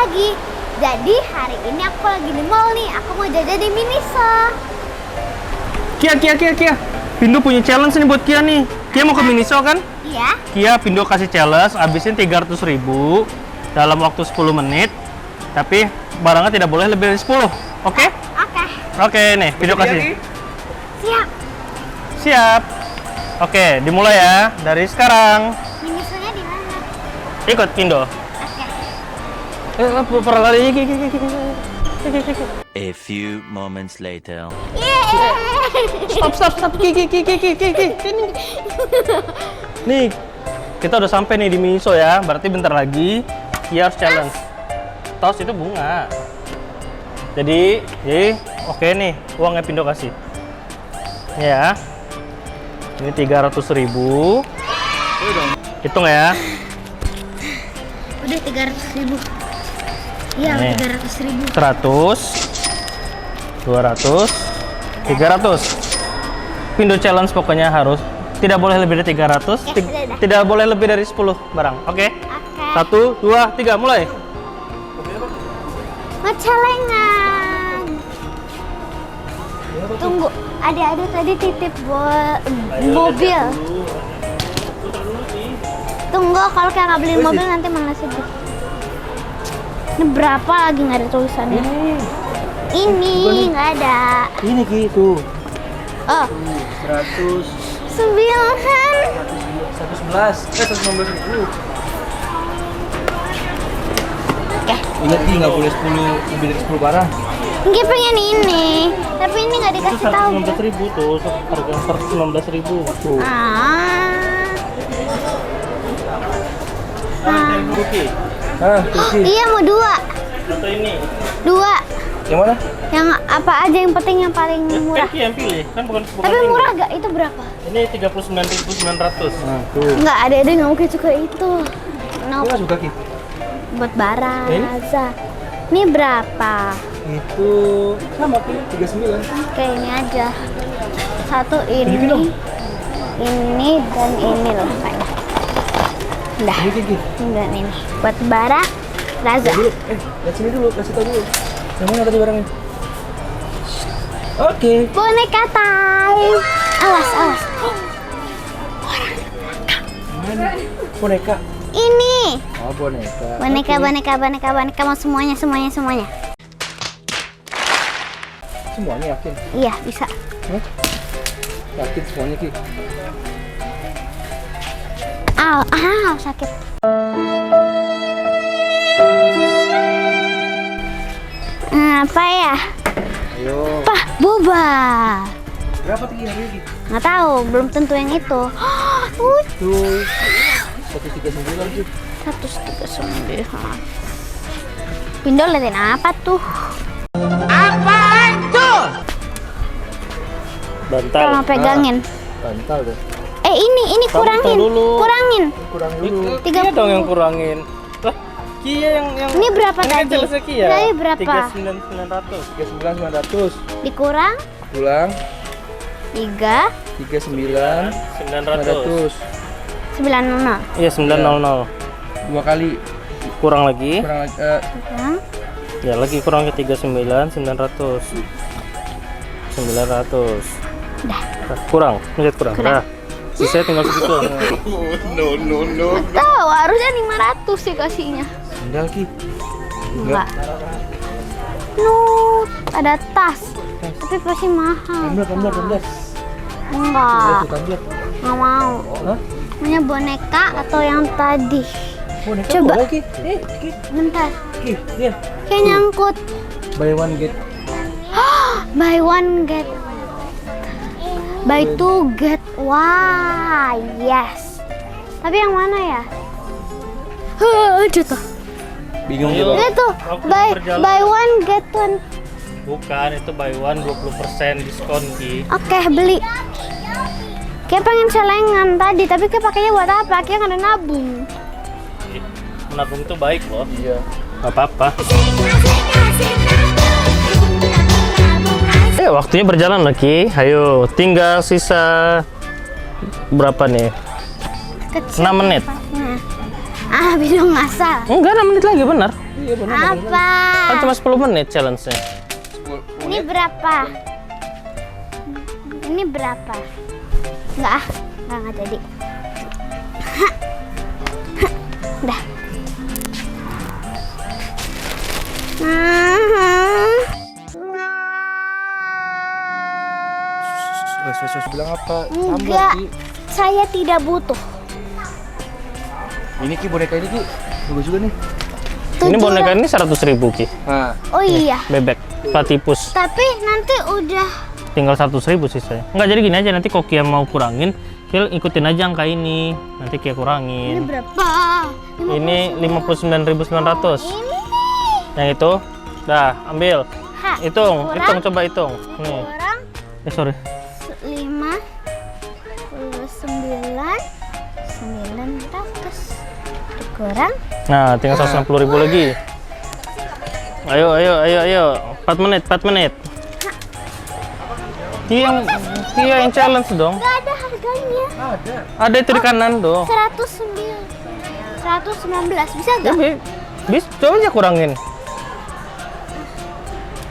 lagi. Jadi hari ini aku lagi di mall nih. Aku mau jajan di Miniso. Kia. Pindo punya challenge nih buat Kia nih. Kia mau ke Miniso kan? Iya. Kia, Pindo kasih challenge, habisin 300.000 dalam waktu 10 menit. Tapi barangnya tidak boleh lebih dari 10. Oke? Oke, nih, Pindo kasih. Siap. Oke, dimulai ya. Dari sekarang. Minisonya di mana? Ikut Pindo. Oke. Perlari. A few moments later. Stop. Ki. Nih, kita udah sampai nih di Miniso ya. Berarti bentar lagi Kia harus challenge. Tos itu bunga. Jadi oke nih, uangnya Pindo kasih. Ya. Ini 300.000. Hitung ya. Udah 300.000. Iya, Nih. 300.000. 100, 200, 300. Pindo challenge pokoknya harus tidak boleh lebih dari 300, Sudah. tidak boleh lebih dari 10 barang. Oke? Oke. 1, 2, 3, mulai. Mau celengan. Tunggu, ada tadi titip mobil. Tunggu, kalau kayak nggak beli mobil nanti malah sedih. Ini berapa lagi nggak ada tulisannya? Ini nggak ada. Ini gitu. Oh, 100, 9. 111, 119.000. Oke. Ingat Ki, nggak boleh 10 lebih dari 10 barang. Gue pengen ini, tapi ini nggak Itu dikasih tahu. 119.000 tuh, harga 119.000 tuh. Ruki. Iya mau 2. Atau ini. 2. Yang mana? Yang apa aja yang penting yang paling murah. Ki yang pilih, kan bukan Tapi Pindo. murah gak? Itu berapa? Ini 39.900. Nah, tuh. Enggak, ada nggak mungkin suka itu. No, Enggak suka Ki. buat Baraza. Ini berapa? Itu sama Ki, 39. Oke, ini aja. Satu Pilih dong. ini dan ini loh kayaknya. Udah, Ini Ki. dan ini buat Baraza. Lihat sini dulu, kasih tahu dulu. Yang mana tadi barangnya? Oke. Boneka time. Awas. Mana? Boneka. Ini. Oh, boneka. Boneka mau semuanya. Semuanya yakin? Iya, bisa. Hah? Yakin semuanya Ki? Sakit. Apa ya? Ayo. Boba. Berapa Ki hari ini? Nggak tahu, belum tentu yang itu. Tuh. 139 Ki. 139. Pindo liatin apa tuh? Bantal. Kalau pegangin. Bantal deh. Ini kurangin. Kurangin. Kurang dulu. 30. Kia dong yang kurangin. Lah, Kia yang Ini berapa ini kan tadi? jelasnya Kia. Tadi berapa? 39.900. 39.900. Dikurang Pulang 3 39.900. 90. Iya, 900. 2 kali Kurang lagi. kurang lagi Kurang. Ya, lagi kurang ke 39.900. 900. Dah. Kurang, lihat kurang. Kurang. Nah, sisanya tinggal segitu. Tahu harusnya 500 sih kasihnya. sendal Ki. Enggak. Ada tas. Tapi pasti mahal. Tumbler. Enggak. Tumbler. Nggak mau. Hah? Punya boneka atau yang tadi? Boneka Coba. boleh, Ki. Ki. Bentar. Ki, lihat. Kayak nyangkut. Buy one get Buy one get. Buy two get. Wah, yes. Tapi yang mana ya? Jatuh. bingung Ayo. juga. Itu buy one get one. Bukan, itu buy one 20% diskon Ki. Oke, beli. Kayak pengen celengan tadi, tapi kayak pakainya buat apa? Kayak nggak ada nabung. Menabung itu baik loh. Iya. Gak apa-apa. Waktunya berjalan lagi. Ayo, tinggal sisa berapa nih? Kecil 6 menit. tempatnya. Ah, bilang ngasal. Enggak, 6 menit lagi benar. Iya benar. Apa? Kan cuma 10 menit challenge-nya. Ini berapa? Ini berapa? Enggak jadi. Dah. Wes bilang apa? Enggak, Ki. saya tidak butuh. Ini Ki boneka ini Ki. Bagus juga nih. Ini boneka ini 100.000 Ki. Nah, Oh iya, Bebek, platypus. tapi nanti udah Tinggal 100.000 sih saya. Enggak, jadi gini aja, nanti kalau Kia mau kurangin, Kia ikutin aja angka ini. Nanti Kia ini kurangin. berapa? Ini 59.900. Ini Yang itu, dah ambil. Hah, Hitung, kurang. hitung, coba hitung. Nih. kurang Sorry. 900 kurang Nah, tinggal 160.000 lagi. Ayo. 4 menit. Kia yang challenge dong. nggak ada harganya. Ada itu di kanan dong. 119 bisa Ya, nggak? bis, coba aja kurangin.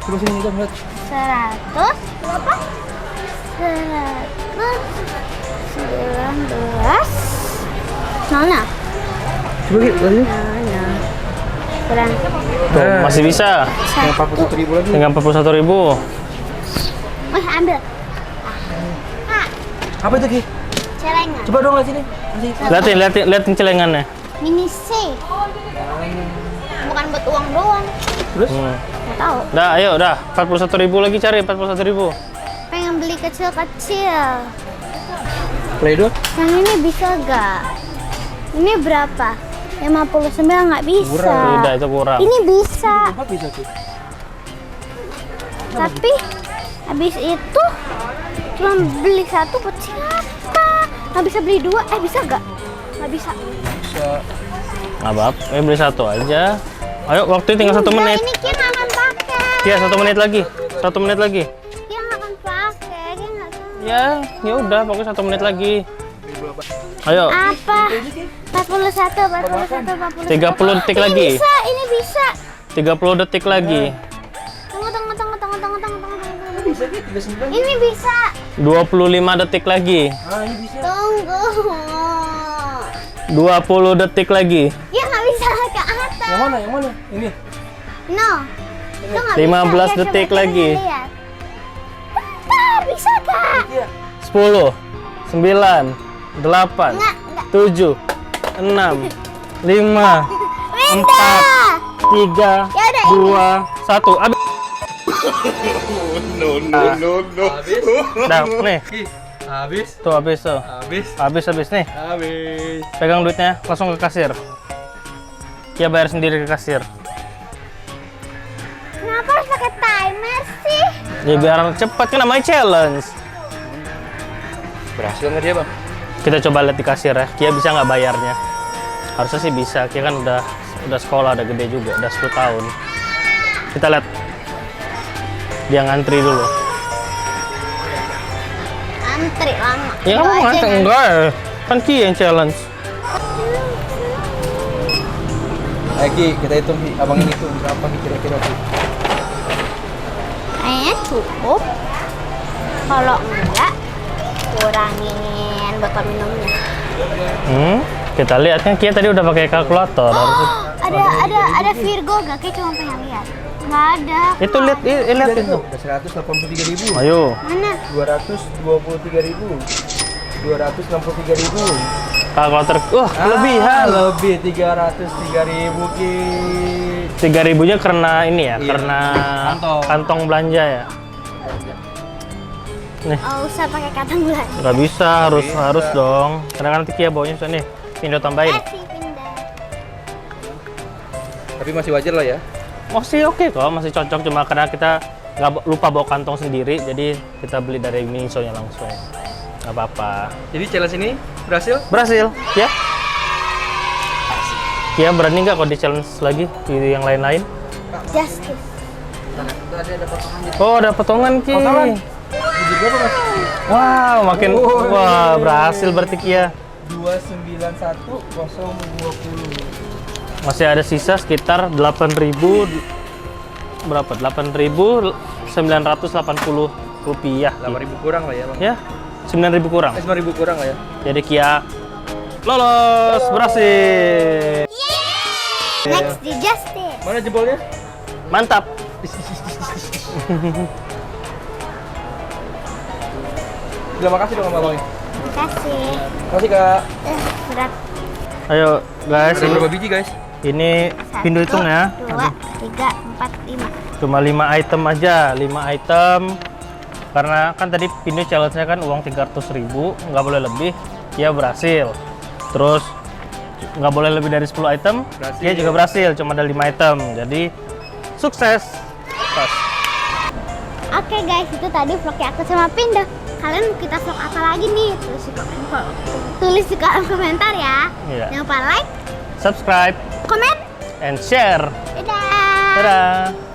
terus ini dong lihat. 100 berapa? 119 Nona. Coba Ki, lagi. Nona. Kurang Tuh, masih bisa. Yang 41.000 lagi. Tinggal 41.000. ambil. Apa itu Ki? Celengan. Coba dong lihat sini. Kasih. Liatin celengannya. Mini C. Bukan buat uang doang. Terus? Nggak tahu. Dah, ayo, dah. 41.000 lagi cari, 41.000. Pengen beli kecil-kecil. Play doh. Yang ini bisa nggak? Ini berapa? 59 nggak bisa. Tidak, itu kurang. Ini bisa. Apa bisa Ki? Tapi habis itu cuma beli satu buat siapa? Nggak bisa beli dua? Bisa nggak? Nggak bisa. Bisa. Nggak apa-apa, beli satu aja. Ayo, waktu tinggal 1 Enggak, menit. Ini Kia nggak akan pakai. Kia, 1 menit lagi. 1 menit lagi. Kia nggak akan pakai. Kia nggak tahu. Ya udah, pokoknya 1 menit lagi. Ayo, Apa? 41. 30 detik lagi. Ini bisa. 30 detik lagi. Tunggu. Bisa Ki, 39. Ini bisa. 25 detik lagi. Ah, ini bisa. Tunggu. 20 detik lagi. Ya nggak bisa ke atas. Yang mana? Yang mana? Ini. No. Itu nggak 15 bisa. Ya, detik coba lagi. kita lihat. Bentar, bisa kak? Iya. 10, 9, 8, Enggak. 7, 6, 5, 4, Beda. 3, Ya udah, 2, 1. Habis. Habis. Dah, nih. Ki, habis. Tuh habis tuh. Habis nih. Habis. Pegang duitnya, langsung ke kasir. Kia bayar sendiri ke kasir. Kenapa harus pakai timer sih? Ya biar cepat, kan namanya challenge. Berhasil nggak dia Bang? Kita coba lihat di kasir ya. Kia bisa nggak bayarnya? Harusnya sih bisa. Kia kan udah sekolah, udah gede juga, udah 10 tahun. Kita lihat. Dia ngantri dulu. Antri lama. Ya Lo kamu aja ngantri yang- enggak ya? Kan Kia yang challenge. Ayo Ki, kita hitung Ki. Abang ini tuh berapa Ki kira-kira Ki? Kayaknya cukup. Kalau enggak, kurangin botol minumnya. Kita lihat kan Kia tadi udah pakai kalkulator. Harusnya. Ada Virgo gak? Kayak cuma pengen lihat. Nggak ada. Itu lihat itu. Udah 183.000. Ayo. Mana? 223.000. 263.000. Kalkulator. Kelebihan. Lebih 303.000 Ki. 3.000-nya karena ini ya, Iya. karena Kantong. kantong belanja ya. Nih, Oh, usah pakai kantong belanja. nggak bisa, harus dong. Karena kan nanti Kia bawanya susah nih. Pindo tambahin. Sih pindah. Tapi masih wajar lah ya. Masih oke kok, masih cocok, cuma karena kita nggak lupa bawa kantong sendiri, jadi kita beli dari Miniso-nya langsung. Nggak apa-apa. Jadi challenge ini berhasil? Berhasil, ya? Kia berani nggak kalau di challenge lagi di yang lain-lain? Justice. Tadi ada potongan gitu. Oh, ada potongan Ki. Potongan? Jadi berapa Mas? Wow, makin wah berhasil berarti Kia. 291.020. Masih ada sisa sekitar 8.000 berapa? 8.980 rupiah. 8.000 kurang lah ya bang. Ya, 9.000 kurang. 9.000 kurang lah ya. Jadi Kia lolos, berhasil. Next di Justin. Mana jempolnya? Mantap. Terima kasih dong sama abangnya. Terima kasih. Terima kasih kak. Berat. Ayo guys, Ada berapa biji guys? ini pindu hitung ya. 2, 3, 4, 5. Cuma 5 item aja, 5 item. Karena kan tadi pindu challenge-nya kan uang 300.000, nggak boleh lebih. Dia berhasil. Terus nggak boleh lebih dari 10 item. Berhasil. Dia juga berhasil, cuma ada 5 item. Jadi sukses. Pas. Oke guys, itu tadi vlognya aku sama Pindo. Kalian kita vlog apa lagi nih? Tulis di kolom komentar ya. Iya. Jangan lupa like, Subscribe komen, and share. dadah. Dadah.